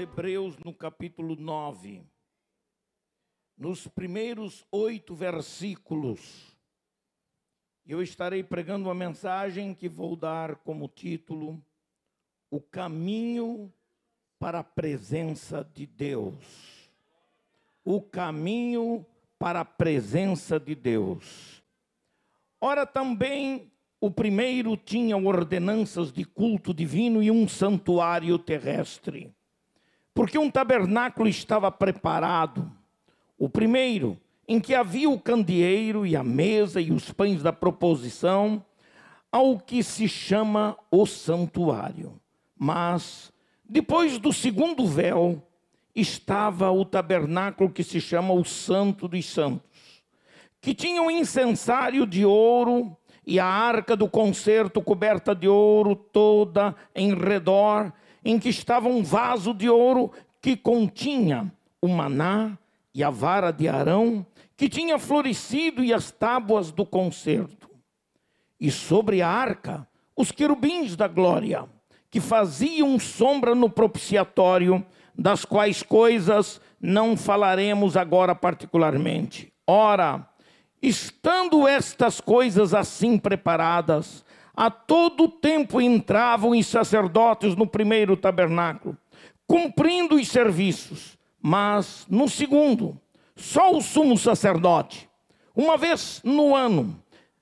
Hebreus, no capítulo 9, nos primeiros 8 versículos, eu estarei pregando uma mensagem que vou dar como título: O caminho para a presença de Deus. O caminho para a presença de Deus. Ora, também o primeiro tinha ordenanças de culto divino e um santuário terrestre, porque um tabernáculo estava preparado. O primeiro, em que havia o candeeiro e a mesa e os pães da proposição, ao que se chama o santuário. Mas, depois do segundo véu, estava o tabernáculo que se chama o Santo dos Santos, que tinha um incensário de ouro e a arca do concerto coberta de ouro toda em redor, em que estava um vaso de ouro que continha o maná e a vara de Arão, que tinha florescido, e as tábuas do concerto. E sobre a arca, os querubins da glória, que faziam sombra no propiciatório, das quais coisas não falaremos agora particularmente. Ora, estando estas coisas assim preparadas, a todo tempo entravam os sacerdotes no primeiro tabernáculo, cumprindo os serviços. Mas no segundo, só o sumo sacerdote, uma vez no ano,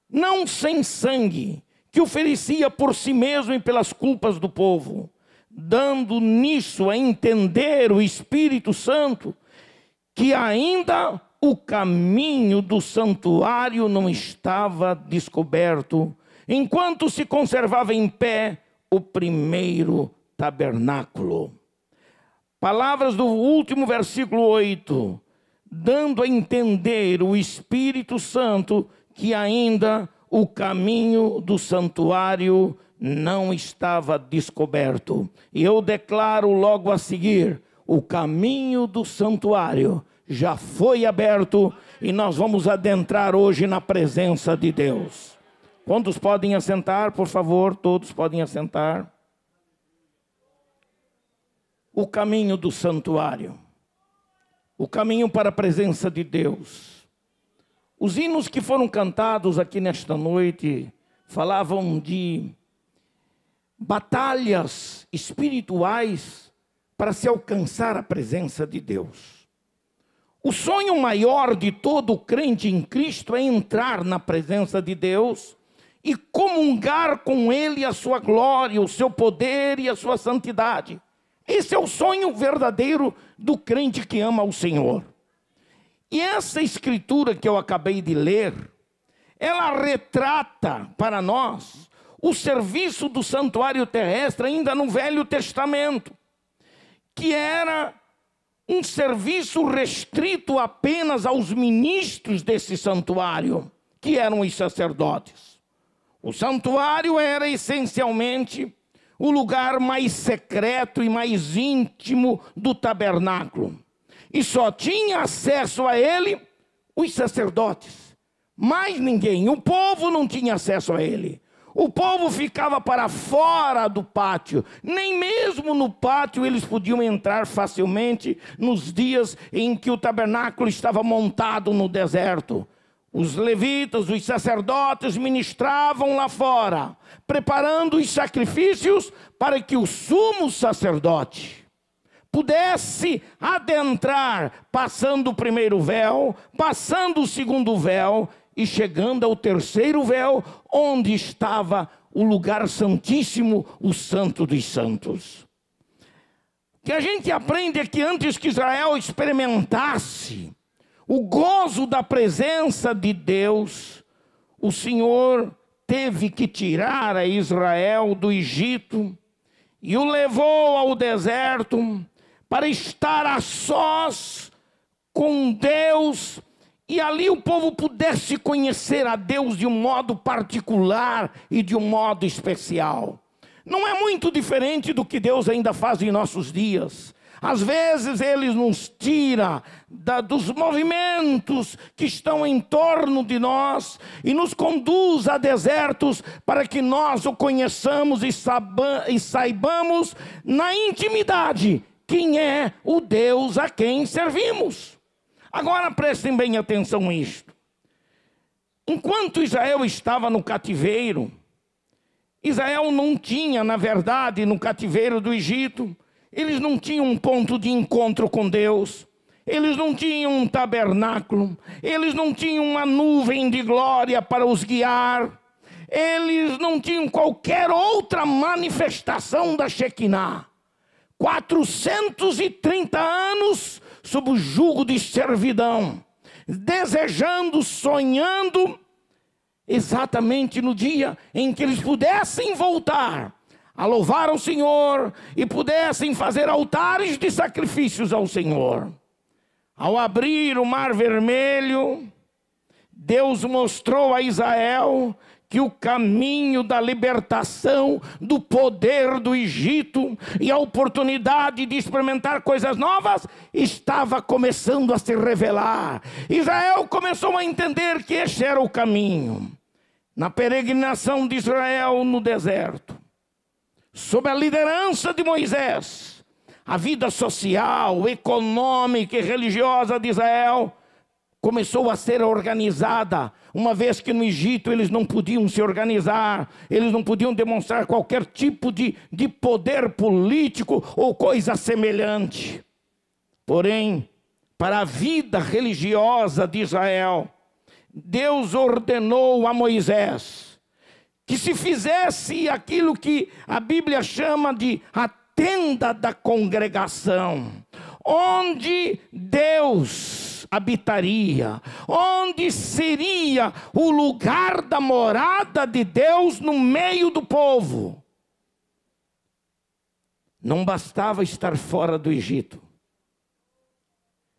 não sem sangue, que oferecia por si mesmo e pelas culpas do povo, dando nisso a entender o Espírito Santo que ainda o caminho do santuário não estava descoberto, enquanto se conservava em pé o primeiro tabernáculo. Palavras do último versículo 8, dando a entender o Espírito Santo que ainda o caminho do santuário não estava descoberto. E eu declaro logo a seguir: o caminho do santuário já foi aberto e nós vamos adentrar hoje na presença de Deus. Quantos podem assentar, por favor? Todos podem assentar. O caminho do santuário, o caminho para a presença de Deus. Os hinos que foram cantados aqui nesta noite falavam de batalhas espirituais para se alcançar a presença de Deus. O sonho maior de todo crente em Cristo é entrar na presença de Deus e comungar com Ele a sua glória, o seu poder e a sua santidade. Esse é o sonho verdadeiro do crente que ama o Senhor. E essa escritura que eu acabei de ler, ela retrata para nós o serviço do santuário terrestre ainda no Velho Testamento, que era um serviço restrito apenas aos ministros desse santuário, que eram os sacerdotes. O santuário era essencialmente o lugar mais secreto e mais íntimo do tabernáculo. E só tinha acesso a ele os sacerdotes. Mais ninguém. O povo não tinha acesso a ele. O povo ficava para fora do pátio. Nem mesmo no pátio eles podiam entrar facilmente nos dias em que o tabernáculo estava montado no deserto. Os levitas, os sacerdotes ministravam lá fora, preparando os sacrifícios para que o sumo sacerdote pudesse adentrar, passando o primeiro véu, passando o segundo véu e chegando ao terceiro véu, onde estava o lugar santíssimo, o Santo dos Santos. O que a gente aprende é que antes que Israel experimentasse o gozo da presença de Deus, o Senhor teve que tirar a Israel do Egito e o levou ao deserto para estar a sós com Deus, e ali o povo pudesse conhecer a Deus de um modo particular e de um modo especial. Não é muito diferente do que Deus ainda faz em nossos dias. Às vezes Ele nos tira dos movimentos que estão em torno de nós e nos conduz a desertos para que nós o conheçamos e saibamos na intimidade quem é o Deus a quem servimos. Agora prestem bem atenção nisto. Enquanto Israel estava no cativeiro, Israel não tinha, na verdade, no cativeiro do Egito, eles não tinham um ponto de encontro com Deus, eles não tinham um tabernáculo, eles não tinham uma nuvem de glória para os guiar, eles não tinham qualquer outra manifestação da Shekinah. 430 anos sob o jugo de servidão, desejando, sonhando, exatamente no dia em que eles pudessem voltar a louvar ao Senhor e pudessem fazer altares de sacrifícios ao Senhor. Ao abrir o Mar Vermelho, Deus mostrou a Israel que o caminho da libertação do poder do Egito e a oportunidade de experimentar coisas novas estava começando a se revelar. Israel começou a entender que esse era o caminho. Na peregrinação de Israel no deserto, sob a liderança de Moisés, a vida social, econômica e religiosa de Israel começou a ser organizada, uma vez que no Egito eles não podiam se organizar, eles não podiam demonstrar qualquer tipo de poder político ou coisa semelhante. Porém, para a vida religiosa de Israel, Deus ordenou a Moisés que se fizesse aquilo que a Bíblia chama de a tenda da congregação, onde Deus habitaria, onde seria o lugar da morada de Deus no meio do povo. Não bastava estar fora do Egito,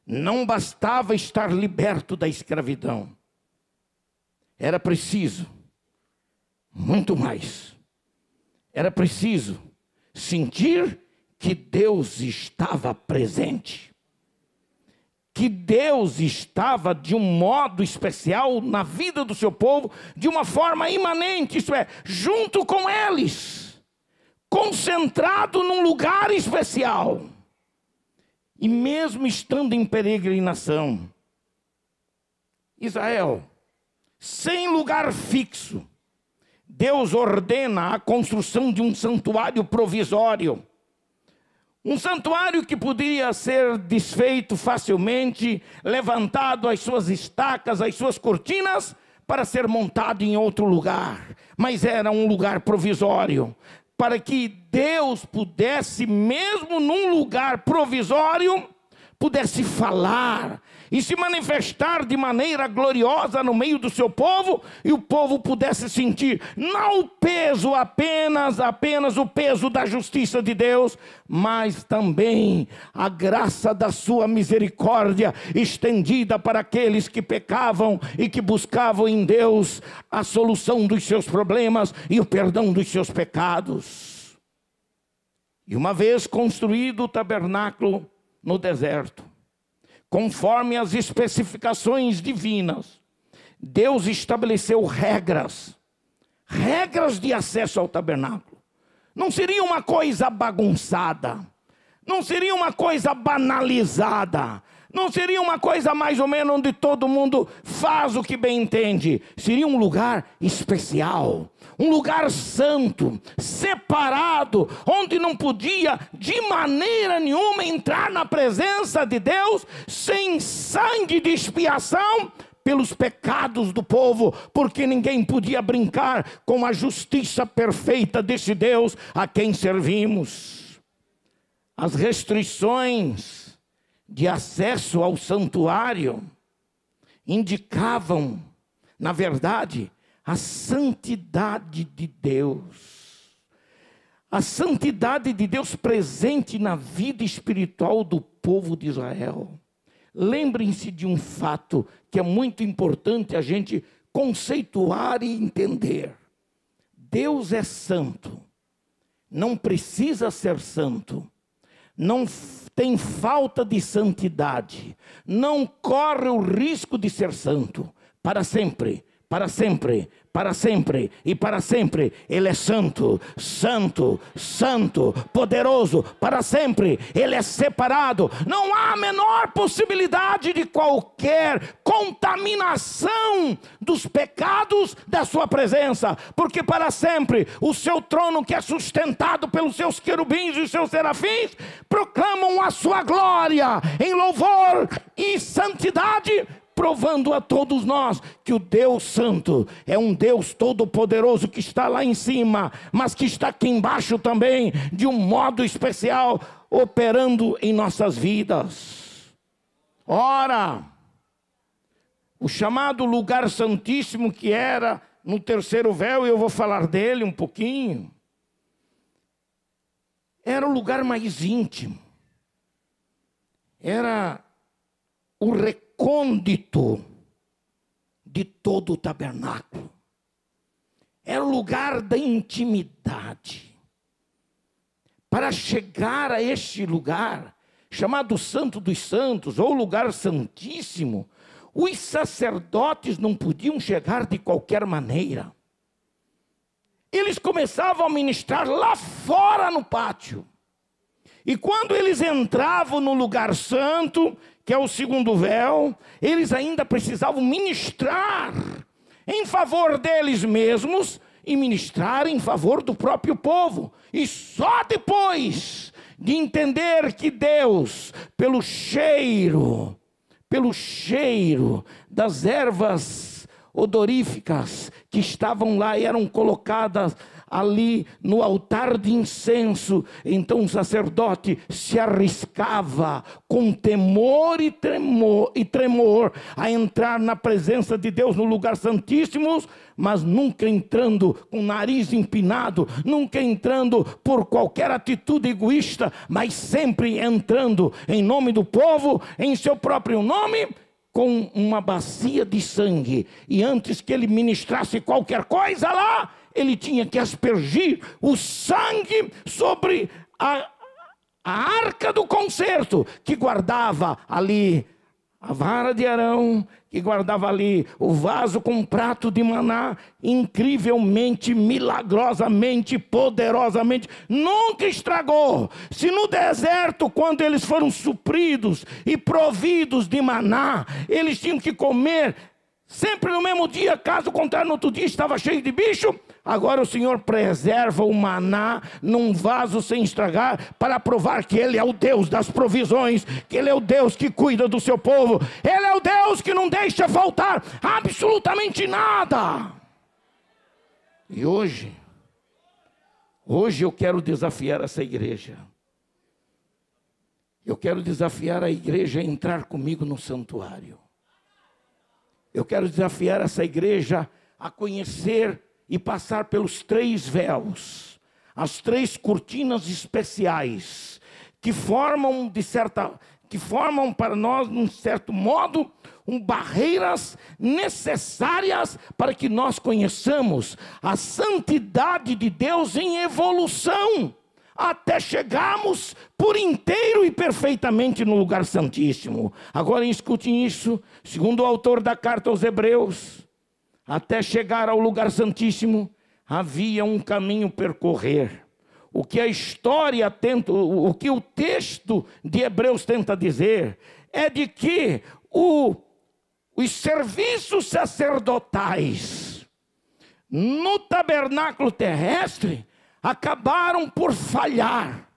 não bastava estar liberto da escravidão, era preciso muito mais. Era preciso sentir que Deus estava presente, que Deus estava de um modo especial na vida do seu povo, de uma forma imanente, isto é, junto com eles, concentrado num lugar especial. E mesmo estando em peregrinação, Israel, sem lugar fixo, Deus ordena a construção de um santuário provisório. Um santuário que poderia ser desfeito facilmente, levantado as suas estacas, as suas cortinas, para ser montado em outro lugar. Mas era um lugar provisório, para que Deus pudesse, mesmo num lugar provisório, pudesse falar e se manifestar de maneira gloriosa no meio do seu povo, e o povo pudesse sentir não o peso apenas o peso da justiça de Deus, mas também a graça da sua misericórdia estendida para aqueles que pecavam e que buscavam em Deus a solução dos seus problemas e o perdão dos seus pecados. E uma vez construído o tabernáculo no deserto, conforme as especificações divinas, Deus estabeleceu regras de acesso ao tabernáculo. Não seria uma coisa bagunçada, não seria uma coisa banalizada, não seria uma coisa mais ou menos onde todo mundo faz o que bem entende. Seria um lugar especial, um lugar santo, separado, onde não podia de maneira nenhuma entrar na presença de Deus sem sangue de expiação pelos pecados do povo, porque ninguém podia brincar com a justiça perfeita desse Deus a quem servimos. As restrições de acesso ao santuário indicavam, na verdade, a santidade de Deus. A santidade de Deus presente na vida espiritual do povo de Israel. Lembrem-se de um fato que é muito importante a gente conceituar e entender. Deus é santo, não precisa ser santo, não tem falta de santidade, não corre o risco de ser santo para sempre, para sempre, para sempre e para sempre. Ele é santo, santo, santo, poderoso, para sempre. Ele é separado. Não há a menor possibilidade de qualquer contaminação dos pecados da sua presença, porque para sempre o seu trono, que é sustentado pelos seus querubins e os seus serafins, proclamam a sua glória em louvor e santidade, provando a todos nós que o Deus Santo é um Deus todo-poderoso que está lá em cima, mas que está aqui embaixo também, de um modo especial, operando em nossas vidas. Ora, o chamado lugar santíssimo, que era no terceiro véu, e eu vou falar dele um pouquinho, era o lugar mais íntimo, era o recôndito de todo o tabernáculo, era o lugar da intimidade. Para chegar a este lugar, chamado Santo dos Santos, ou lugar santíssimo, os sacerdotes não podiam chegar de qualquer maneira. Eles começavam a ministrar lá fora no pátio. E quando eles entravam no lugar santo, que é o segundo véu, eles ainda precisavam ministrar em favor deles mesmos e ministrar em favor do próprio povo. E só depois de entender que Deus, pelo cheiro das ervas odoríficas que estavam lá e eram colocadas ali no altar de incenso, então o sacerdote se arriscava com temor e tremor a entrar na presença de Deus no lugar santíssimo, mas nunca entrando com o nariz empinado, nunca entrando por qualquer atitude egoísta, mas sempre entrando em nome do povo, em seu próprio nome, com uma bacia de sangue. E antes que ele ministrasse qualquer coisa lá, ele tinha que aspergir o sangue sobre a arca do concerto, que guardava ali a vara de Arão, que guardava ali o vaso com um prato de maná, incrivelmente, milagrosamente, poderosamente, nunca estragou. Se no deserto, quando eles foram supridos e providos de maná, eles tinham que comer sempre no mesmo dia, caso contrário, no outro dia estava cheio de bicho, agora o Senhor preserva o maná num vaso sem estragar, para provar que Ele é o Deus das provisões, que Ele é o Deus que cuida do seu povo, Ele é o Deus que não deixa faltar absolutamente nada. E hoje eu quero desafiar essa igreja. Eu quero desafiar a igreja a entrar comigo no santuário. Eu quero desafiar essa igreja a conhecer e passar pelos 3 véus, as 3 cortinas especiais, que formam para nós, num certo modo, barreiras necessárias para que nós conheçamos a santidade de Deus em evolução, até chegarmos por inteiro e perfeitamente no lugar santíssimo. Agora escutem isso, segundo o autor da carta aos Hebreus, até chegar ao lugar santíssimo, havia um caminho a percorrer. O que a história tenta, o que o texto de Hebreus tenta dizer, é de que os serviços sacerdotais no tabernáculo terrestre acabaram por falhar,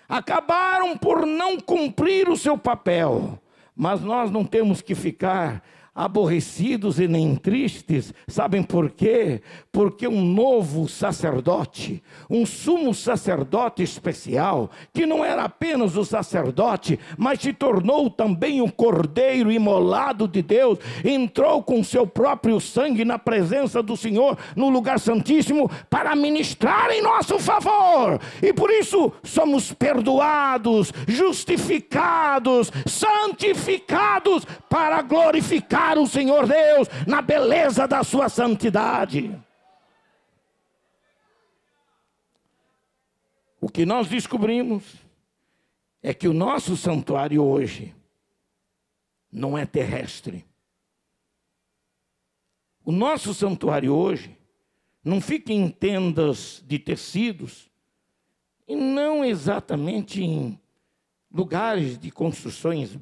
acabaram por não cumprir o seu papel. Mas nós não temos que ficar aborrecidos e nem tristes. Sabem por quê? Porque um novo sacerdote, um sumo sacerdote especial, que não era apenas o sacerdote, mas se tornou também o cordeiro imolado de Deus, entrou com seu próprio sangue na presença do Senhor, no lugar santíssimo, para ministrar em nosso favor. E por isso somos perdoados, justificados, santificados, para glorificar o Senhor Deus na beleza da sua santidade. O que nós descobrimos é que o nosso santuário hoje não é terrestre. O nosso santuário hoje não fica em tendas de tecidos e não exatamente em lugares de construções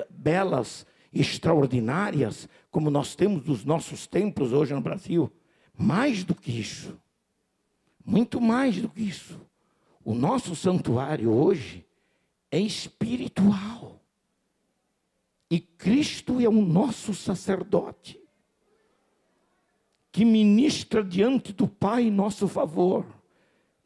belas, extraordinárias, como nós temos nos nossos templos hoje no Brasil. Mais do que isso, muito mais do que isso, o nosso santuário hoje é espiritual. E Cristo é o nosso sacerdote, que ministra diante do Pai em nosso favor.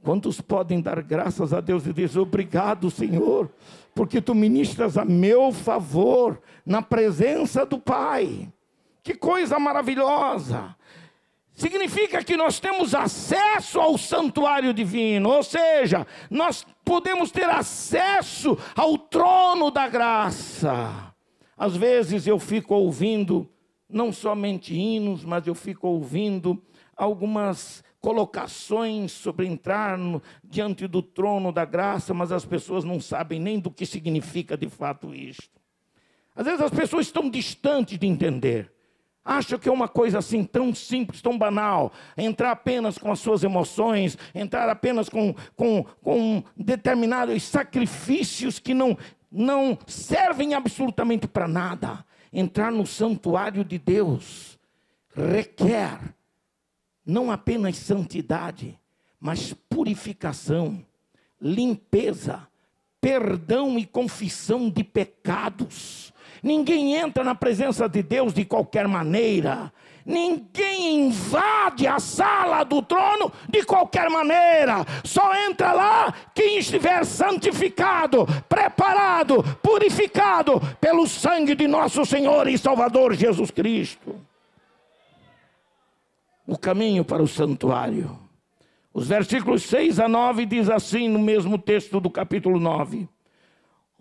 Quantos podem dar graças a Deus e dizer: obrigado, Senhor, porque tu ministras a meu favor na presença do Pai. Que coisa maravilhosa! Significa que nós temos acesso ao santuário divino, ou seja, nós podemos ter acesso ao trono da graça. Às vezes eu fico ouvindo, não somente hinos, mas eu fico ouvindo algumas colocações sobre entrar diante do trono da graça, mas as pessoas não sabem nem do que significa de fato isto. Às vezes as pessoas estão distantes de entender. Acham que é uma coisa assim tão simples, tão banal, entrar apenas com as suas emoções, entrar apenas com determinados sacrifícios que não servem absolutamente para nada. Entrar no santuário de Deus requer não apenas santidade, mas purificação, limpeza, perdão e confissão de pecados. Ninguém entra na presença de Deus de qualquer maneira. Ninguém invade a sala do trono de qualquer maneira. Só entra lá quem estiver santificado, preparado, purificado pelo sangue de nosso Senhor e Salvador Jesus Cristo. O caminho para o santuário. Os versículos 6 a 9 diz assim no mesmo texto do capítulo 9.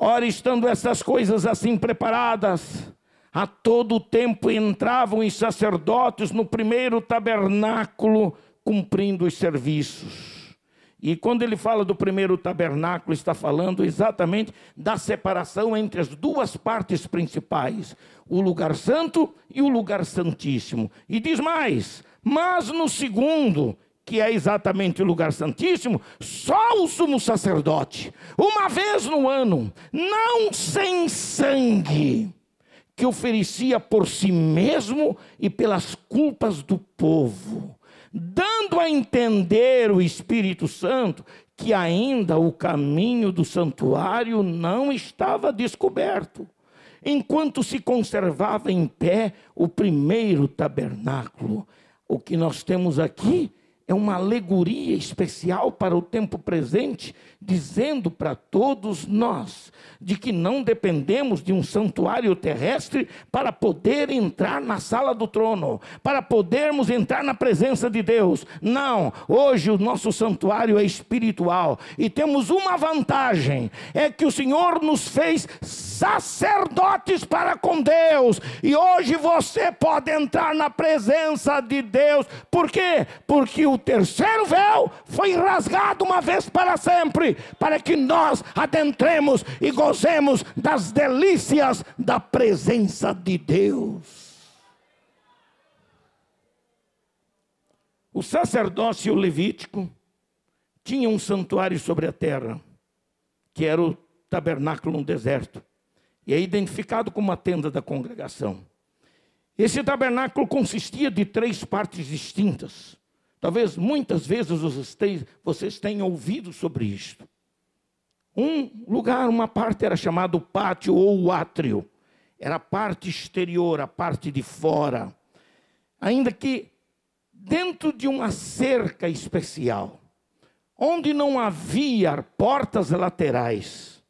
Ora, estando essas coisas assim preparadas, a todo tempo entravam os sacerdotes no primeiro tabernáculo, cumprindo os serviços. E quando ele fala do primeiro tabernáculo, está falando exatamente da separação entre as duas partes principais, o lugar santo e o lugar santíssimo. E diz mais, mas no segundo, que é exatamente o lugar santíssimo, só o sumo sacerdote, uma vez no ano, não sem sangue, que oferecia por si mesmo e pelas culpas do povo, dando a entender o Espírito Santo que ainda o caminho do santuário não estava descoberto, enquanto se conservava em pé o primeiro tabernáculo. O que nós temos aqui é uma alegoria especial para o tempo presente, dizendo para todos nós de que não dependemos de um santuário terrestre para poder entrar na sala do trono, para podermos entrar na presença de Deus. Não, hoje o nosso santuário é espiritual e temos uma vantagem, é que o Senhor nos fez sacerdotes para com Deus, e hoje você pode entrar na presença de Deus. Por quê? Porque o terceiro véu foi rasgado uma vez para sempre, para que nós adentremos e gozemos das delícias da presença de Deus. O sacerdócio levítico tinha um santuário sobre a terra, que era o tabernáculo no deserto, e é identificado como a tenda da congregação. Esse tabernáculo consistia de 3 partes distintas. Talvez muitas vezes vocês tenham ouvido sobre isto. Um lugar, uma parte era chamado pátio ou o átrio. Era a parte exterior, a parte de fora. Ainda que dentro de uma cerca especial, onde não havia portas laterais,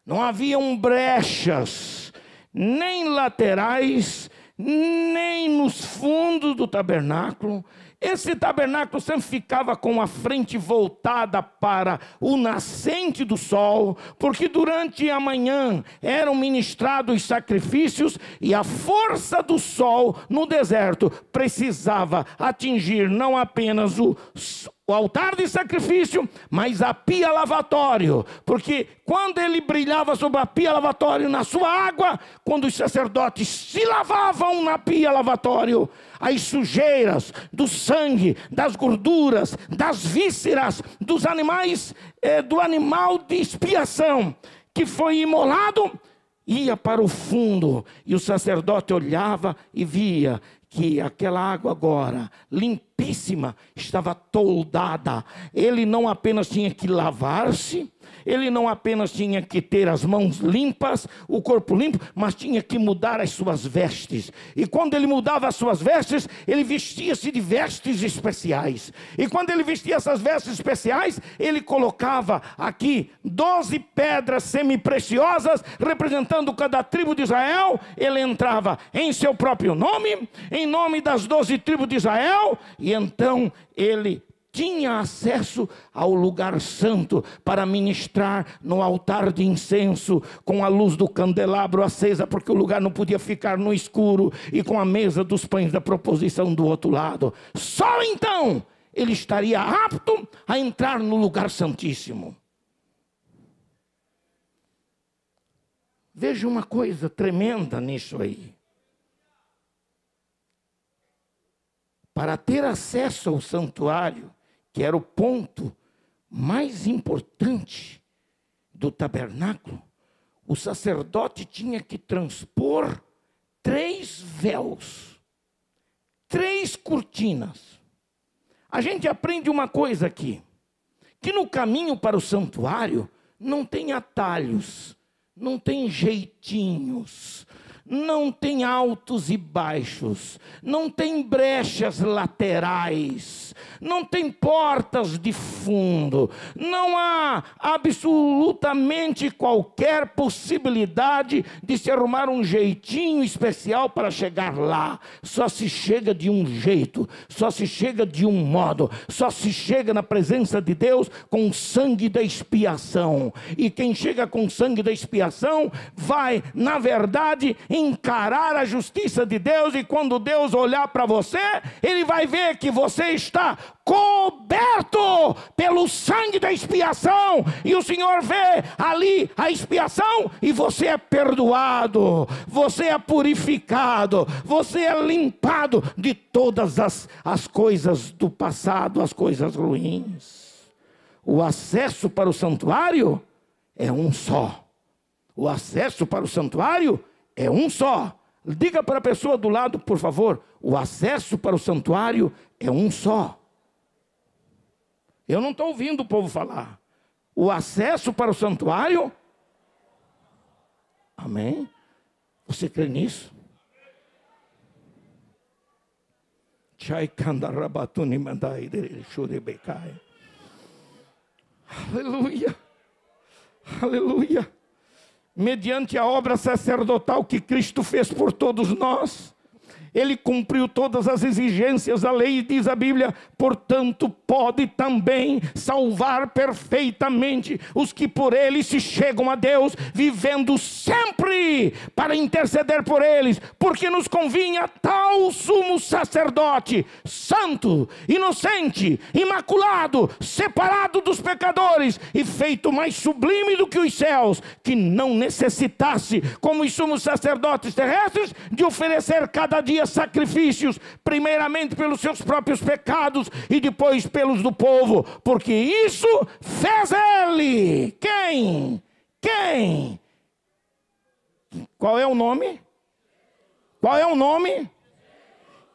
não haviam brechas, nem laterais, nem nos fundos do tabernáculo. Esse tabernáculo sempre ficava com a frente voltada para o nascente do sol, porque durante a manhã eram ministrados sacrifícios e a força do sol no deserto precisava atingir não apenas o altar de sacrifício, mas a pia lavatório, porque quando ele brilhava sobre a pia lavatório na sua água, quando os sacerdotes se lavavam na pia lavatório, as sujeiras do sangue, das gorduras, das vísceras, dos animais, do animal de expiação, que foi imolado, ia para o fundo, e o sacerdote olhava e via que aquela água agora, limpíssima, estava toldada. Ele não apenas tinha que lavar-se, ele não apenas tinha que ter as mãos limpas, o corpo limpo, mas tinha que mudar as suas vestes. E quando ele mudava as suas vestes, ele vestia-se de vestes especiais. E quando ele vestia essas vestes especiais, ele colocava aqui 12 pedras semi-preciosas, representando cada tribo de Israel. Ele entrava em seu próprio nome, em nome das 12 tribos de Israel, e então ele tinha acesso ao lugar santo para ministrar no altar de incenso, com a luz do candelabro acesa, porque o lugar não podia ficar no escuro, e com a mesa dos pães da proposição do outro lado. Só então ele estaria apto a entrar no lugar santíssimo. Veja uma coisa tremenda nisso aí. Para ter acesso ao santuário, que era o ponto mais importante do tabernáculo, o sacerdote tinha que transpor 3 véus, 3 cortinas. A gente aprende uma coisa aqui, que no caminho para o santuário não tem atalhos, não tem jeitinhos, não tem altos e baixos, não tem brechas laterais, não tem portas de fundo, não há absolutamente qualquer possibilidade de se arrumar um jeitinho especial para chegar lá. Só se chega de um jeito, só se chega de um modo, só se chega na presença de Deus com o sangue da expiação. E quem chega com o sangue da expiação vai, na verdade, encarar a justiça de Deus, e quando Deus olhar para você, Ele vai ver que você está coberto pelo sangue da expiação, e o Senhor vê ali a expiação, e você é perdoado, você é purificado, você é limpado de todas as coisas do passado, as coisas ruins. O acesso para o santuário é um só. O acesso para o santuário é um só. Diga para a pessoa do lado, por favor, o acesso para o santuário é um só. Eu não estou ouvindo o povo falar. O acesso para o santuário, amém? Você crê nisso? Aleluia, aleluia. Mediante a obra sacerdotal que Cristo fez por todos nós, Ele cumpriu todas as exigências da lei, diz a Bíblia, portanto pode também salvar perfeitamente os que por Ele se chegam a Deus, vivendo sempre para interceder por eles, porque nos convinha tal sumo sacerdote, santo, inocente, imaculado, separado dos pecadores e feito mais sublime do que os céus, que não necessitasse, como os sumos sacerdotes terrestres, de oferecer cada dia sacrifícios, primeiramente pelos seus próprios pecados e depois pelos do povo, porque isso fez Ele. Quem? Qual é o nome? Qual é o nome?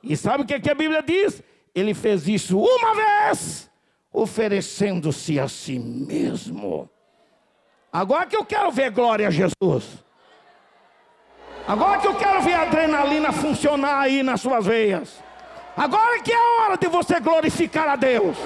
E sabe o que a Bíblia diz? Ele fez isso uma vez, oferecendo-se a si mesmo. Agora que eu quero ver glória a Jesus. Agora que eu quero ver a adrenalina funcionar aí nas suas veias. Agora que é a hora de você glorificar a Deus.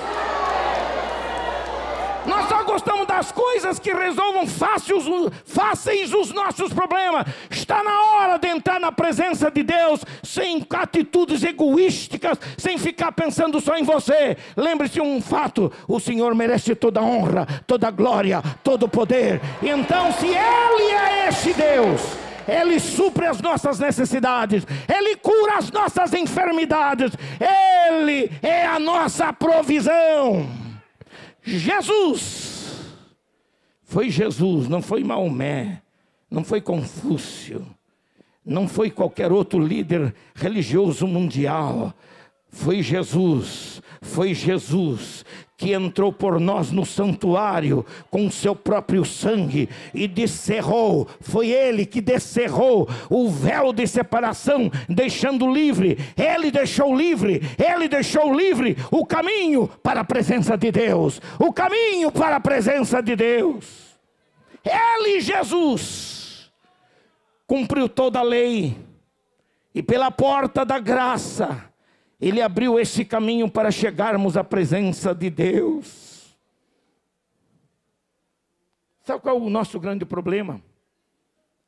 Nós só gostamos das coisas que resolvam fáceis os nossos problemas. Está na hora de entrar na presença de Deus, sem atitudes egoísticas, sem ficar pensando só em você. Lembre-se um fato: o Senhor merece toda a honra, toda a glória, todo o poder. Então, se Ele é esse Deus, Ele supre as nossas necessidades, Ele cura as nossas enfermidades, Ele é a nossa provisão. Jesus, foi Jesus, não foi Maomé, não foi Confúcio, não foi qualquer outro líder religioso mundial. Foi Jesus que entrou por nós no santuário com o seu próprio sangue e descerrou. Foi Ele que descerrou o véu de separação, deixando livre. Ele deixou livre o caminho para a presença de Deus. O caminho para a presença de Deus. Ele, Jesus, cumpriu toda a lei e pela porta da graça Ele abriu esse caminho para chegarmos à presença de Deus. Sabe qual é o nosso grande problema?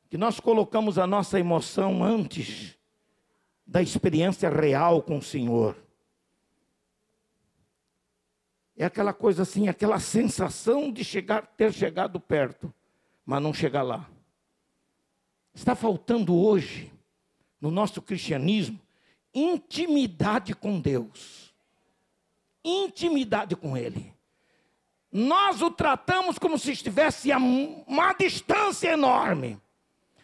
Que nós colocamos a nossa emoção antes da experiência real com o Senhor. É aquela coisa assim, aquela sensação de ter chegado perto, mas não chegar lá. Está faltando hoje, no nosso cristianismo, intimidade com Deus, intimidade com Ele. Nós o tratamos como se estivesse a uma distância enorme.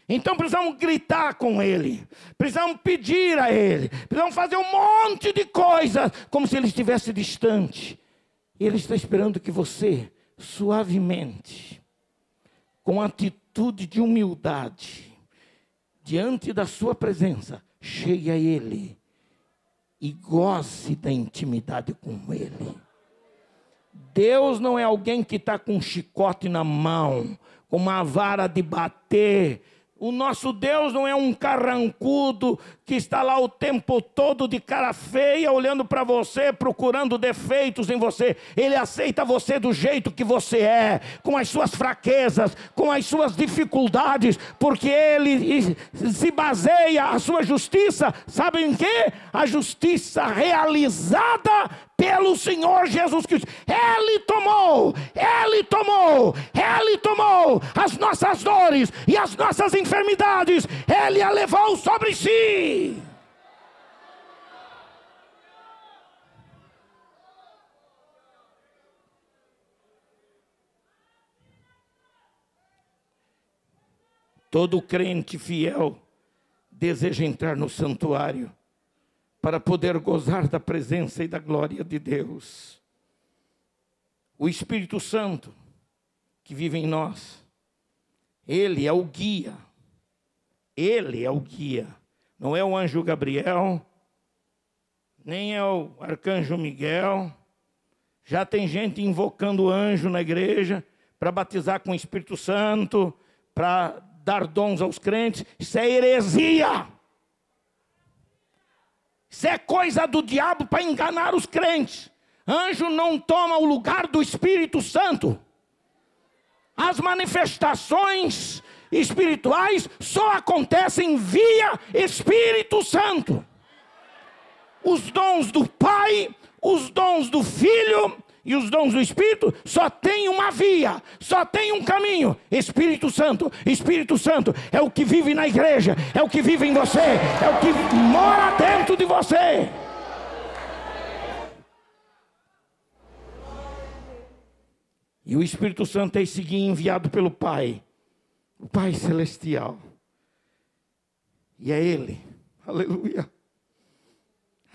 Então precisamos gritar com Ele, precisamos pedir a Ele, precisamos fazer um monte de coisas como se Ele estivesse distante. E Ele está esperando que você, suavemente, com atitude de humildade, diante da sua presença, chegue a Ele e goze da intimidade com Ele. Deus não é alguém que está com um chicote na mão, com uma vara de bater. O nosso Deus não é um carrancudo que está lá o tempo todo de cara feia, olhando para você, procurando defeitos em você. Ele aceita você do jeito que você é, com as suas fraquezas, com as suas dificuldades, porque Ele se baseia a sua justiça, sabe em quê? A justiça realizada pelo Senhor Jesus Cristo. Ele tomou as nossas dores e as nossas enfermidades, Ele a levou sobre si. Todo crente fiel deseja entrar no santuário para poder gozar da presença e da glória de Deus. O Espírito Santo que vive em nós, Ele é o guia. Ele é o guia. Não é o anjo Gabriel, nem é o arcanjo Miguel. Já tem gente invocando o anjo na igreja para batizar com o Espírito Santo, para dar dons aos crentes. Isso é heresia. Isso é coisa do diabo para enganar os crentes. Anjo não toma o lugar do Espírito Santo. As manifestações espirituais só acontecem via Espírito Santo. Os dons do Pai, os dons do Filho e os dons do Espírito só tem uma via, só tem um caminho. Espírito Santo. Espírito Santo é o que vive na igreja, é o que vive em você, é o que mora dentro de você. E o Espírito Santo é esse guia enviado pelo Pai, o Pai Celestial. E é Ele, aleluia,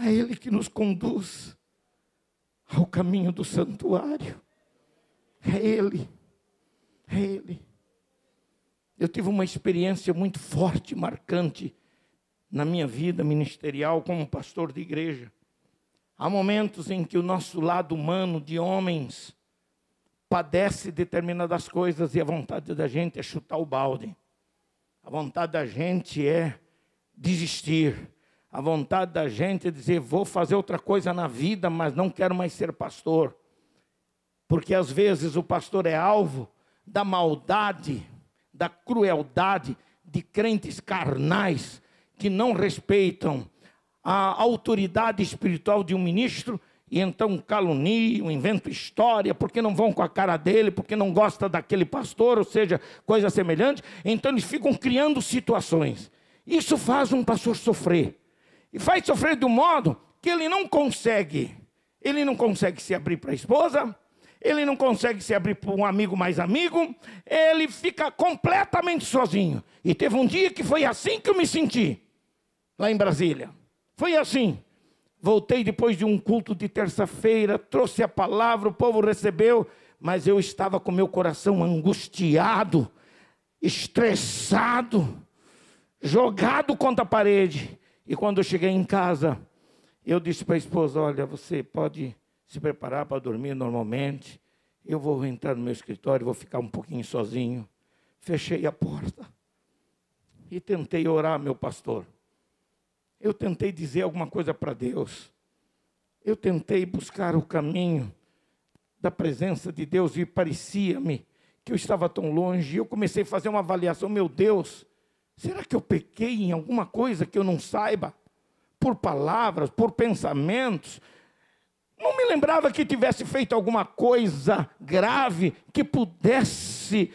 é Ele que nos conduz ao caminho do santuário. É Ele, é Ele. Eu tive uma experiência muito forte, marcante, na minha vida ministerial como pastor de igreja. Há momentos em que o nosso lado humano de homens padece determinadas coisas e a vontade da gente é chutar o balde. A vontade da gente é desistir. A vontade da gente é dizer, vou fazer outra coisa na vida, mas não quero mais ser pastor. Porque às vezes o pastor é alvo da maldade, da crueldade de crentes carnais que não respeitam a autoridade espiritual de um ministro e então caluniam, inventam história, porque não vão com a cara dele, porque não gosta daquele pastor, ou seja, coisa semelhante. Então eles ficam criando situações. Isso faz um pastor sofrer. E faz sofrer de um modo que ele não consegue se abrir para a esposa, ele não consegue se abrir para um amigo mais amigo, ele fica completamente sozinho. E teve um dia que foi assim que eu me senti, lá em Brasília. Foi assim. Voltei depois de um culto de terça-feira, trouxe a palavra, o povo recebeu, mas eu estava com meu coração angustiado, estressado, jogado contra a parede. E quando eu cheguei em casa, eu disse para a esposa: olha, você pode se preparar para dormir normalmente, eu vou entrar no meu escritório, vou ficar um pouquinho sozinho. Fechei a porta e tentei orar, meu pastor. Eu tentei dizer alguma coisa para Deus. Eu tentei buscar o caminho da presença de Deus e parecia-me que eu estava tão longe. Eu comecei a fazer uma avaliação: meu Deus, será que eu pequei em alguma coisa que eu não saiba? Por palavras, por pensamentos. Não me lembrava que tivesse feito alguma coisa grave que pudesse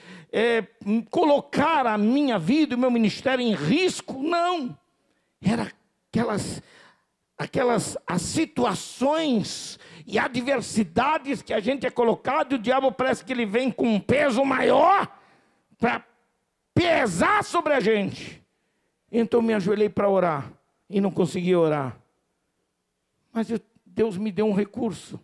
colocar a minha vida e o meu ministério em risco. Não. Era as situações e adversidades que a gente é colocado, e o diabo parece que ele vem com um peso maior para pesar sobre a gente. Então me ajoelhei para orar e não consegui orar. Mas Deus me deu um recurso.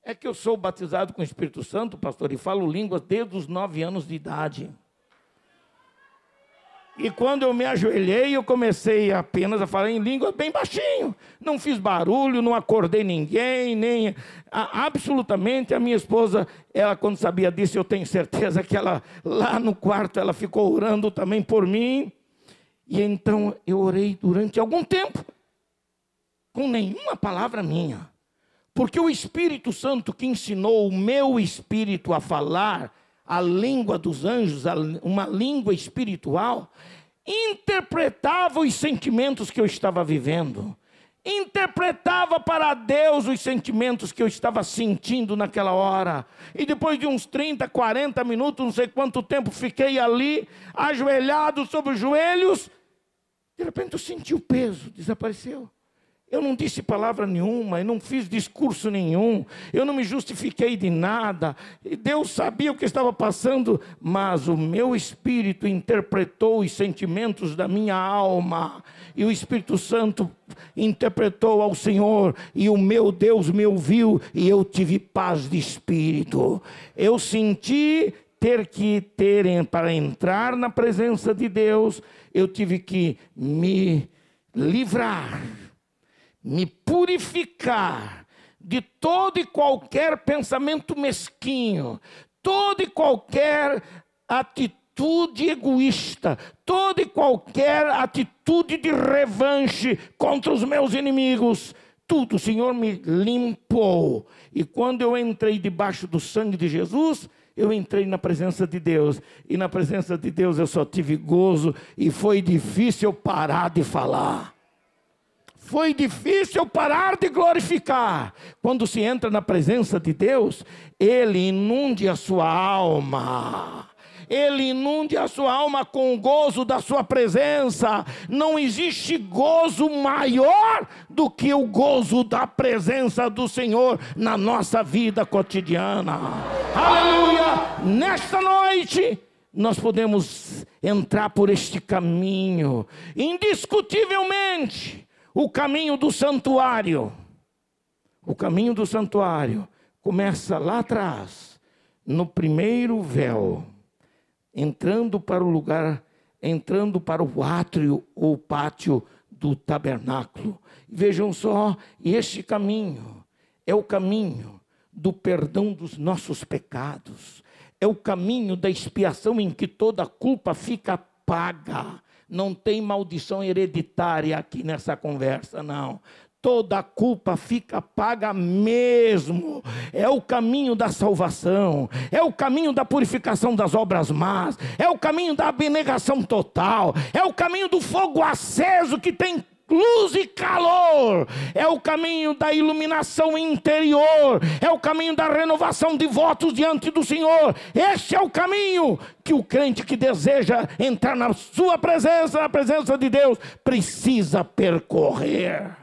É que eu sou batizado com o Espírito Santo, pastor, e falo línguas desde os 9 anos de idade. E quando eu me ajoelhei, eu comecei apenas a falar em língua bem baixinho. Não fiz barulho, não acordei ninguém, nem... absolutamente, a minha esposa, ela quando sabia disso, eu tenho certeza que ela, lá no quarto, ela ficou orando também por mim. E então eu orei durante algum tempo, com nenhuma palavra minha. Porque o Espírito Santo que ensinou o meu espírito a falar a língua dos anjos, uma língua espiritual, interpretava os sentimentos que eu estava vivendo, interpretava para Deus os sentimentos que eu estava sentindo naquela hora. E depois de uns 30, 40 minutos, não sei quanto tempo, fiquei ali, ajoelhado sobre os joelhos. De repente eu senti o peso, desapareceu. Eu não disse palavra nenhuma, eu não fiz discurso nenhum, eu não me justifiquei de nada. Deus sabia o que estava passando, mas o meu espírito interpretou os sentimentos da minha alma. E o Espírito Santo interpretou ao Senhor, e o meu Deus me ouviu, e eu tive paz de espírito. Eu senti para entrar na presença de Deus, eu tive que me livrar, me purificar de todo e qualquer pensamento mesquinho, toda e qualquer atitude egoísta, toda e qualquer atitude de revanche contra os meus inimigos. Tudo o Senhor me limpou. E quando eu entrei debaixo do sangue de Jesus, eu entrei na presença de Deus. E na presença de Deus eu só tive gozo, e foi difícil parar de falar. Foi difícil parar de glorificar. Quando se entra na presença de Deus, Ele inunde a sua alma. Ele inunde a sua alma com o gozo da sua presença. Não existe gozo maior do que o gozo da presença do Senhor na nossa vida cotidiana. Aleluia! Nesta noite, nós podemos entrar por este caminho, indiscutivelmente. O caminho do santuário. O caminho do santuário começa lá atrás, no primeiro véu, entrando para o lugar, entrando para o átrio ou pátio do tabernáculo. Vejam só, este caminho é o caminho do perdão dos nossos pecados. É o caminho da expiação em que toda culpa fica paga. Não tem maldição hereditária aqui nessa conversa, não. Toda a culpa fica paga mesmo. É o caminho da salvação. É o caminho da purificação das obras más. É o caminho da abnegação total. É o caminho do fogo aceso que tem luz e calor, é o caminho da iluminação interior, é o caminho da renovação de votos diante do Senhor. Este é o caminho que o crente que deseja entrar na sua presença, na presença de Deus, precisa percorrer.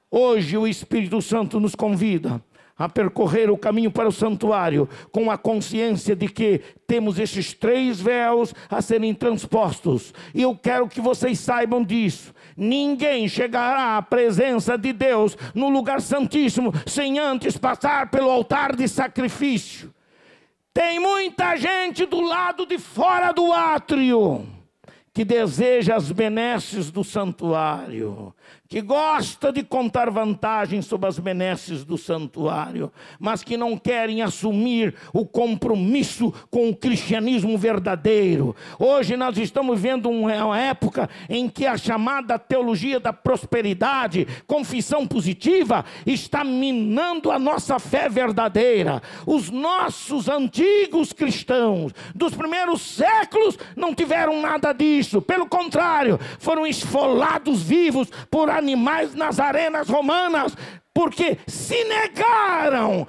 Hoje o Espírito Santo nos convida a percorrer o caminho para o santuário, com a consciência de que temos esses 3 véus a serem transpostos. E eu quero que vocês saibam disso. Ninguém chegará à presença de Deus no lugar santíssimo sem antes passar pelo altar de sacrifício. Tem muita gente do lado de fora do átrio que deseja as benesses do santuário, que gosta de contar vantagens sobre as benesses do santuário, mas que não querem assumir o compromisso com o cristianismo verdadeiro. Hoje nós estamos vendo uma época em que a chamada teologia da prosperidade, confissão positiva, está minando a nossa fé verdadeira. Os nossos antigos cristãos dos primeiros séculos não tiveram nada disso. Pelo contrário, foram esfolados vivos por animais nas arenas romanas, porque se negaram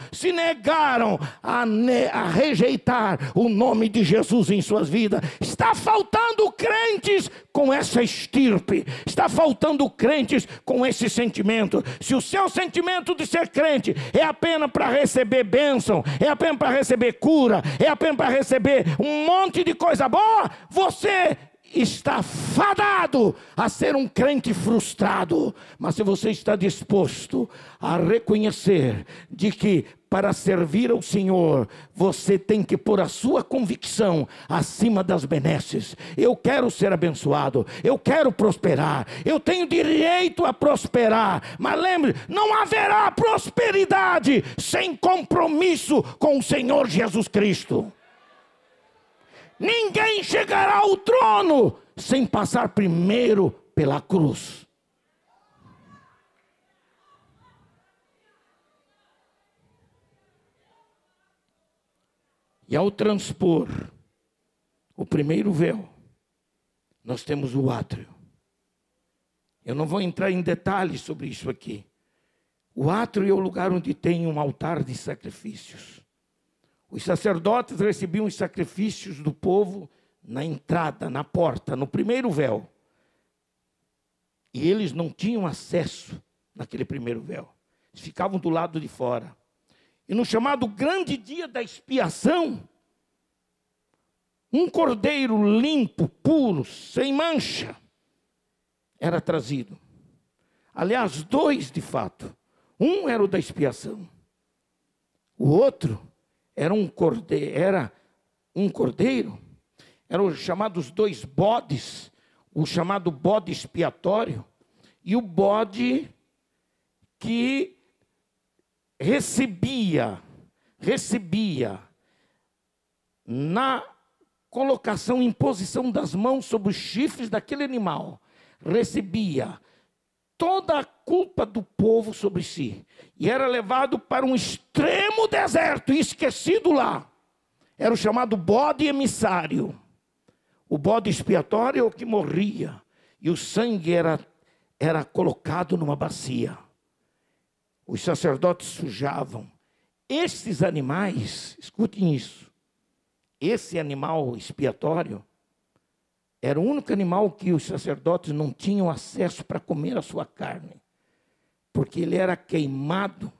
a rejeitar o nome de Jesus em suas vidas. Está faltando crentes com essa estirpe, está faltando crentes com esse sentimento. Se o seu sentimento de ser crente é apenas para receber bênção, é apenas para receber cura, é apenas para receber um monte de coisa boa, você está fadado a ser um crente frustrado. Mas se você está disposto a reconhecer de que para servir ao Senhor, você tem que pôr a sua convicção acima das benesses. Eu quero ser abençoado, eu quero prosperar, eu tenho direito a prosperar. Mas lembre, não haverá prosperidade sem compromisso com o Senhor Jesus Cristo. Ninguém chegará ao trono sem passar primeiro pela cruz. E ao transpor o primeiro véu, nós temos o átrio. Eu não vou entrar em detalhes sobre isso aqui. O átrio é o lugar onde tem um altar de sacrifícios. Os sacerdotes recebiam os sacrifícios do povo na entrada, na porta, no primeiro véu. E eles não tinham acesso naquele primeiro véu. Eles ficavam do lado de fora. E no chamado grande dia da expiação, um cordeiro limpo, puro, sem mancha, era trazido. Aliás, 2 de fato. Um era o da expiação. O outro era um cordeiro, eram os chamados 2 bodes, o chamado bode expiatório, e o bode que recebia na colocação, imposição das mãos sobre os chifres daquele animal, recebia toda a culpa do povo sobre si, e era levado para um extremo deserto, e esquecido lá. Era o chamado bode emissário. O bode expiatório é o que morria, e o sangue era colocado numa bacia. Os sacerdotes sujavam. Esses animais, escutem isso, esse animal expiatório era o único animal que os sacerdotes não tinham acesso para comer a sua carne, porque ele era queimado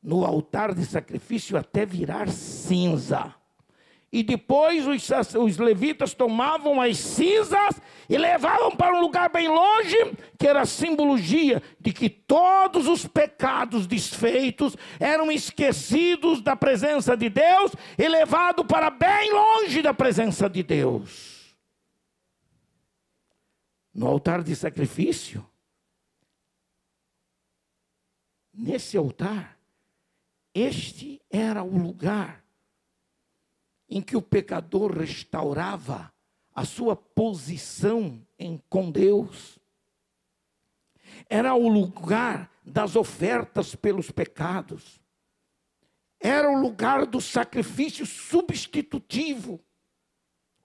no altar de sacrifício até virar cinza. E depois os levitas tomavam as cinzas e levavam para um lugar bem longe, que era a simbologia de que todos os pecados desfeitos eram esquecidos da presença de Deus e levados para bem longe da presença de Deus. No altar de sacrifício, nesse altar, este era o lugar em que o pecador restaurava a sua posição com Deus. Era o lugar das ofertas pelos pecados. Era o lugar do sacrifício substitutivo.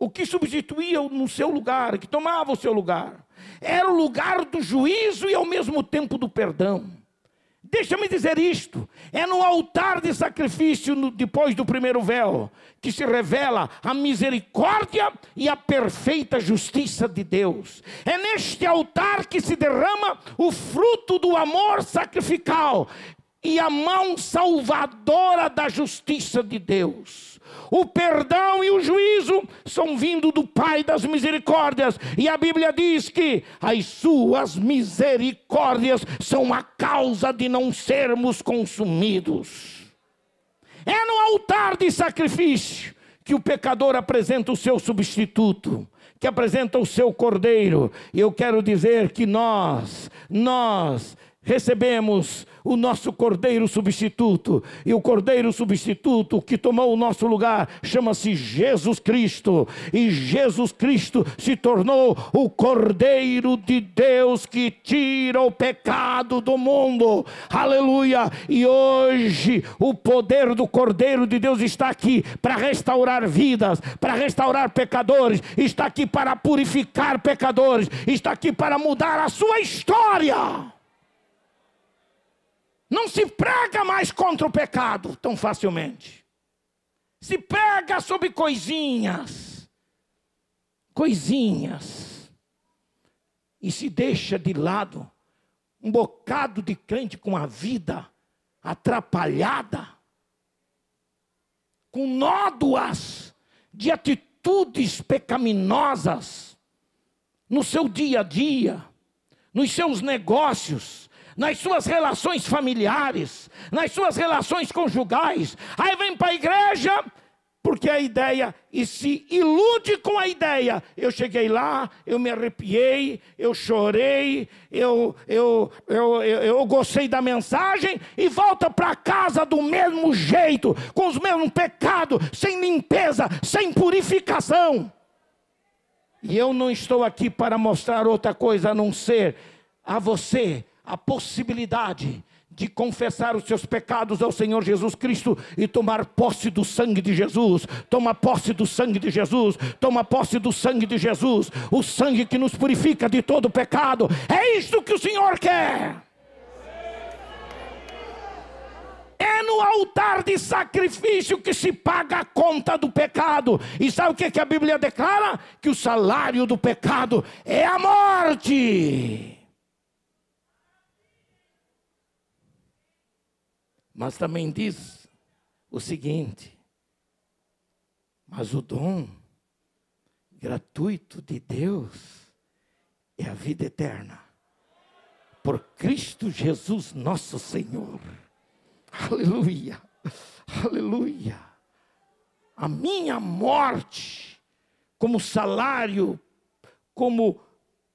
o que substituía no seu lugar, que tomava o seu lugar. Era o lugar do juízo e ao mesmo tempo do perdão. Deixa-me dizer isto, é no altar de sacrifício, depois do primeiro véu, que se revela a misericórdia e a perfeita justiça de Deus. É neste altar que se derrama o fruto do amor sacrificial e a mão salvadora da justiça de Deus. O perdão e o juízo são vindo do Pai das misericórdias. E a Bíblia diz que as suas misericórdias são a causa de não sermos consumidos. É no altar de sacrifício que o pecador apresenta o seu substituto, que apresenta o seu cordeiro. E eu quero dizer que nós recebemos o nosso cordeiro substituto, e o cordeiro substituto que tomou o nosso lugar chama-se Jesus Cristo, e Jesus Cristo se tornou o cordeiro de Deus que tira o pecado do mundo, aleluia. E hoje o poder do cordeiro de Deus está aqui para restaurar vidas, para restaurar pecadores, está aqui para purificar pecadores, está aqui para mudar a sua história. Não se prega mais contra o pecado tão facilmente. Se prega sobre coisinhas. E se deixa de lado um bocado de crente com a vida atrapalhada, com nódoas de atitudes pecaminosas no seu dia a dia, nos seus negócios, nas suas relações familiares, nas suas relações conjugais. Aí vem para a igreja, porque a ideia, e se ilude com a ideia. Eu cheguei lá, eu me arrepiei, eu chorei, eu gostei da mensagem, e volta para casa do mesmo jeito, com os mesmos pecados, sem limpeza, sem purificação. E eu não estou aqui para mostrar outra coisa a não ser a você a possibilidade de confessar os seus pecados ao Senhor Jesus Cristo e tomar posse do sangue de Jesus. Toma posse do sangue de Jesus, toma posse do sangue de Jesus, o sangue que nos purifica de todo pecado. É isto que o Senhor quer. É no altar de sacrifício que se paga a conta do pecado. E sabe o que a Bíblia declara? Que o salário do pecado é a morte. Mas também diz o seguinte: mas o dom gratuito de Deus é a vida eterna, por Cristo Jesus nosso Senhor. Aleluia, aleluia. A minha morte, como salário, como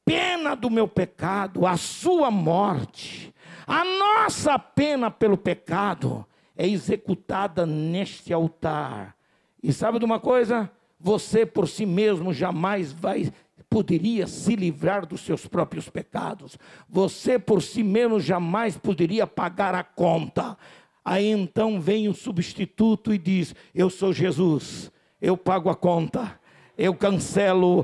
pena do meu pecado, a sua morte, a nossa pena pelo pecado é executada neste altar. E sabe de uma coisa? Você por si mesmo jamais poderia se livrar dos seus próprios pecados. Você por si mesmo jamais poderia pagar a conta. Aí então vem o substituto e diz: eu sou Jesus, eu pago a conta, eu cancelo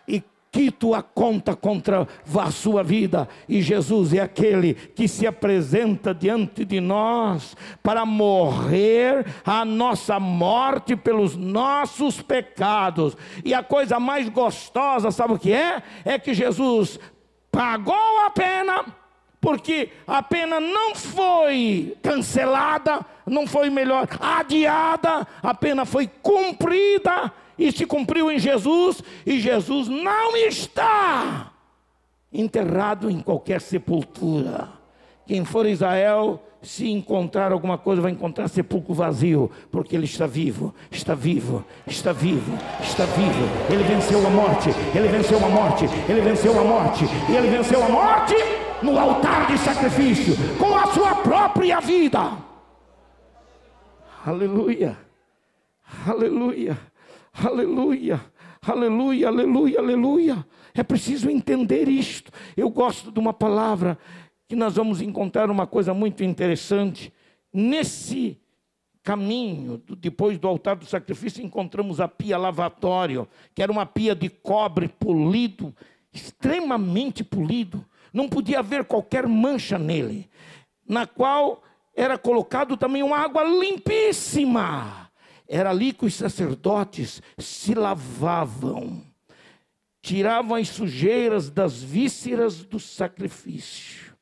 e quito a conta contra a sua vida. E Jesus é aquele que se apresenta diante de nós para morrer a nossa morte pelos nossos pecados. E a coisa mais gostosa, sabe o que é? É que Jesus pagou a pena, porque a pena não foi cancelada, não foi adiada, a pena foi cumprida. E se cumpriu em Jesus, e Jesus não está enterrado em qualquer sepultura. Quem for a Israel, se encontrar alguma coisa, vai encontrar sepulcro vazio, porque ele está vivo, está vivo, está vivo, está vivo. Ele venceu a morte, ele venceu a morte, ele venceu a morte, e ele venceu a morte no altar de sacrifício, com a sua própria vida. Aleluia, aleluia. Aleluia, aleluia, aleluia, aleluia. É preciso entender isto. Eu gosto de uma palavra que nós vamos encontrar uma coisa muito interessante nesse caminho, depois do altar do sacrifício, encontramos a pia lavatório, que era uma pia de cobre polido, extremamente polido. Não podia haver qualquer mancha nele, na qual era colocado também uma água limpíssima. Era ali que os sacerdotes se lavavam, tiravam as sujeiras das vísceras do sacrifício,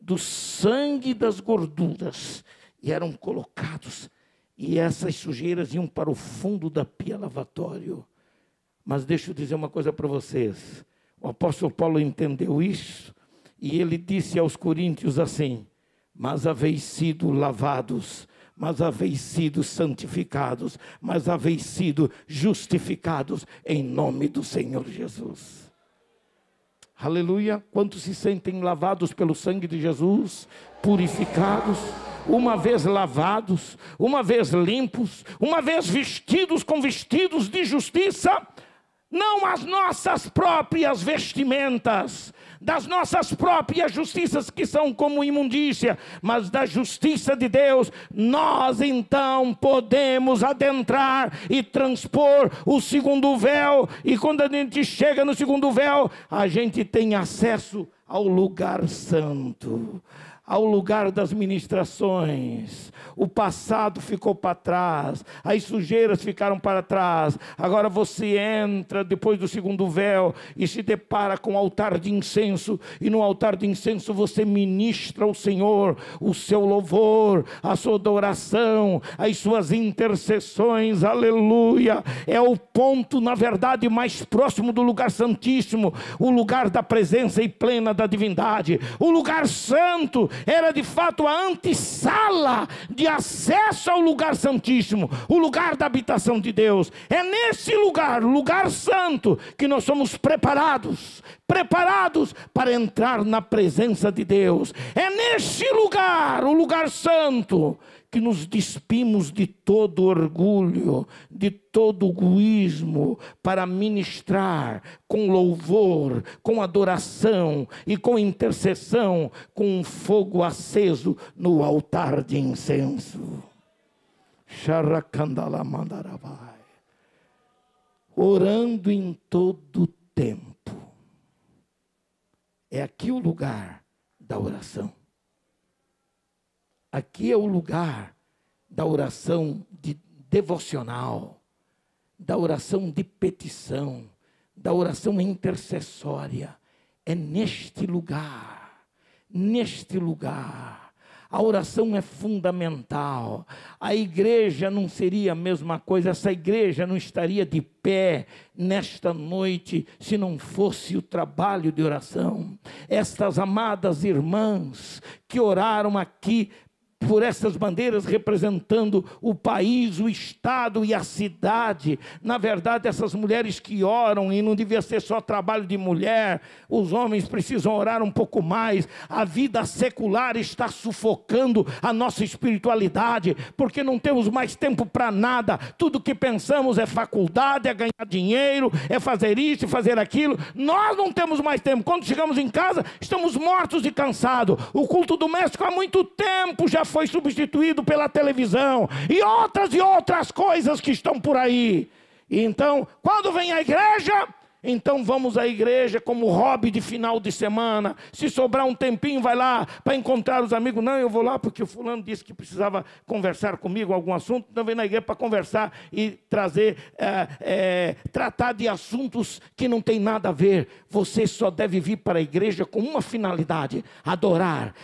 do sangue e das gorduras, e eram colocados, e essas sujeiras iam para o fundo da pia lavatório. Mas deixa eu dizer uma coisa para vocês, o apóstolo Paulo entendeu isso, e ele disse aos coríntios assim: mas haveis sido lavados, mas haveis sido santificados, mas haveis sido justificados em nome do Senhor Jesus. Aleluia! Quantos se sentem lavados pelo sangue de Jesus, purificados, uma vez lavados, uma vez limpos, uma vez vestidos com vestidos de justiça, não as nossas próprias vestimentas, das nossas próprias justiças que são como imundícia, mas da justiça de Deus. Nós então podemos adentrar e transpor o segundo véu, e quando a gente chega no segundo véu, a gente tem acesso ao lugar santo, ao lugar das ministrações. O passado ficou para trás, as sujeiras ficaram para trás. Agora você entra depois do segundo véu e se depara com o altar de incenso, e no altar de incenso você ministra ao Senhor o seu louvor, a sua adoração, as suas intercessões. Aleluia! É o ponto, na verdade, mais próximo do lugar santíssimo, o lugar da presença e plena da divindade. O lugar santo era de fato a antessala de acesso ao lugar santíssimo, o lugar da habitação de Deus. É nesse lugar, lugar santo, que nós somos preparados para entrar na presença de Deus. É nesse lugar, o lugar santo, que nos despimos de todo orgulho, de todo egoísmo, para ministrar com louvor, com adoração e com intercessão, com um fogo aceso no altar de incenso. Orando em todo tempo. É aqui o lugar da oração. Aqui é o lugar da oração devocional, da oração de petição, da oração intercessória. É neste lugar, neste lugar. A oração é fundamental. A igreja não seria a mesma coisa, essa igreja não estaria de pé nesta noite se não fosse o trabalho de oração. Estas amadas irmãs que oraram aqui por essas bandeiras representando o país, o estado e a cidade. Na verdade, essas mulheres que oram, e não devia ser só trabalho de mulher, os homens precisam orar um pouco mais. A vida secular está sufocando a nossa espiritualidade, porque não temos mais tempo para nada. Tudo que pensamos é faculdade, é ganhar dinheiro, é fazer isso, fazer aquilo. Nós não temos mais tempo. Quando chegamos em casa, estamos mortos e cansados. O culto doméstico há muito tempo já foi substituído pela televisão e outras coisas que estão por aí. E então, quando vem a igreja, então vamos à igreja como hobby de final de semana. Se sobrar um tempinho, vai lá para encontrar os amigos. Não, eu vou lá porque o fulano disse que precisava conversar comigo algum assunto. Então vem na igreja para conversar e trazer, tratar de assuntos que não tem nada a ver. Você só deve vir para a igreja com uma finalidade: adorar,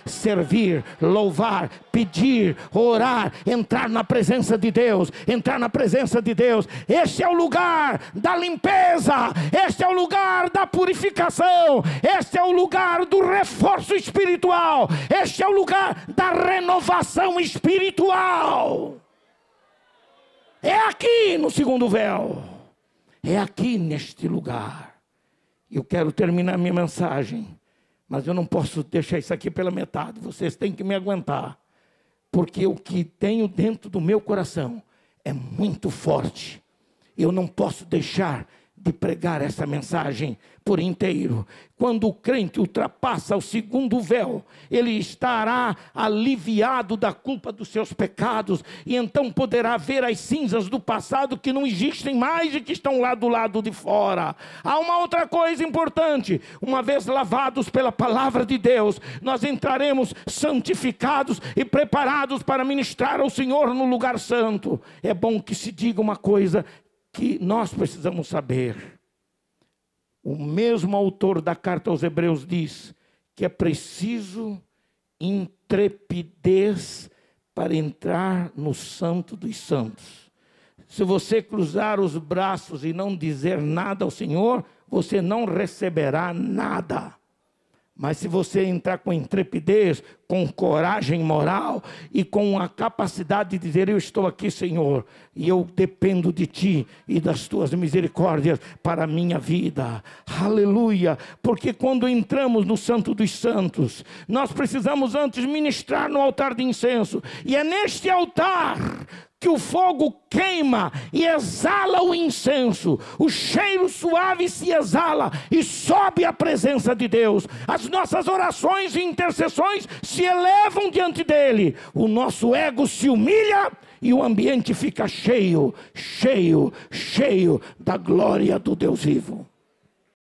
servir, louvar, pedir, orar, entrar na presença de Deus, Este é o lugar da limpeza. Este é o lugar da purificação, este é o lugar do reforço espiritual, este é o lugar da renovação espiritual. É aqui no segundo véu, é aqui neste lugar. Eu quero terminar minha mensagem, mas eu não posso deixar isso aqui pela metade. Vocês têm que me aguentar, porque o que tenho dentro do meu coração é muito forte. Eu não posso deixar de pregar essa mensagem por inteiro. Quando o crente ultrapassa o segundo véu, ele estará aliviado da culpa dos seus pecados, e então poderá ver as cinzas do passado que não existem mais e que estão lá do lado de fora. Há uma outra coisa importante: uma vez lavados pela palavra de Deus, nós entraremos santificados e preparados para ministrar ao Senhor no lugar santo. É bom que se diga uma coisa que nós precisamos saber. O mesmo autor da carta aos Hebreus diz que é preciso intrepidez para entrar no Santo dos Santos. Se você cruzar os braços e não dizer nada ao Senhor, você não receberá nada. Mas se você entrar com intrepidez, com coragem moral e com a capacidade de dizer: eu estou aqui, Senhor, e eu dependo de Ti e das Tuas misericórdias para a minha vida. Aleluia! Porque quando entramos no Santo dos Santos, nós precisamos antes ministrar no altar de incenso. E é neste altar que o fogo queima e exala o incenso, o cheiro suave se exala e sobe a presença de Deus. As nossas orações e intercessões se elevam diante dele, o nosso ego se humilha e o ambiente fica cheio, cheio, cheio da glória do Deus vivo.